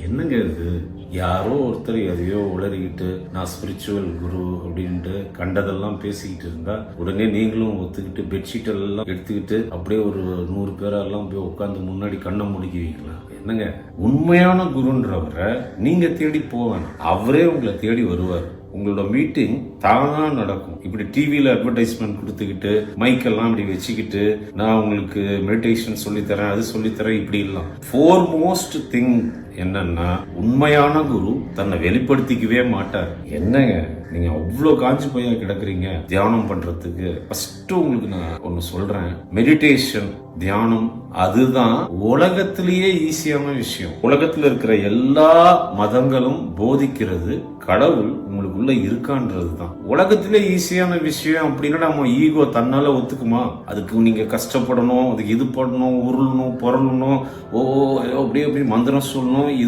என்னங்க இது? யாரோ ஒருத்தர் எதையோ உளறிக்கிட்டு நான் ஸ்பிரிச்சுவல் குரு அப்படின்ட்டு கண்டதெல்லாம் பேசிக்கிட்டு இருந்தா உடனே நீங்களும் ஒத்துக்கிட்டு பெட்ஷீட் எல்லாம் எடுத்துக்கிட்டு அப்படியே ஒரு 100 பேரெல்லாம் போய் உட்காந்து முன்னாடி கண்ணை முடிக்குவீங்களா? என்னங்க, உண்மையான குருன்றவரை நீங்க தேடி போவேன், அவரே உங்களை தேடி வருவார். உங்களோட மீட்டிங் தானா நடக்கும். இப்படி டிவியில அட்வர்டைஸ்மெண்ட் கொடுத்துக்கிட்டு மைக்கெல்லாம் இப்படி வச்சுக்கிட்டு நான் உங்களுக்கு மெடிடேஷன் சொல்லித்தரேன், அது சொல்லித்தரேன், இப்படி எல்லாம். ஃபோர்மோஸ்ட் திங் என்னன்னா, உண்மையான குரு தன்னை வெளிப்படுத்திக்கவே மாட்டார். என்னங்க நீங்க அவ்வளோ காஞ்சி போயா கிடக்குறீங்க தியானம் பண்றதுக்கு? ஃபர்ஸ்ட் உங்களுக்கு நான் ஒன்னு சொல்றேன், மெடிடேஷன் தியானம் அதுதான் உலகத்திலேயே ஈஸியான விஷயம். உலகத்துல இருக்கிற எல்லா மதங்களும் போதிக்கிறது கடவுள் உங்களுக்குள்ள இருக்கான்றது தான். உலகத்திலே ஈஸியான விஷயம் அப்படின்னா நம்ம ஈகோ தன்னால ஒத்துக்குமா? அதுக்கு நீங்க கஷ்டப்படணும், அதுக்கு இது பண்ணணும், உருளணும், பொருளணும், அப்படியே அப்படி மந்திரம் சொல்லணும், இது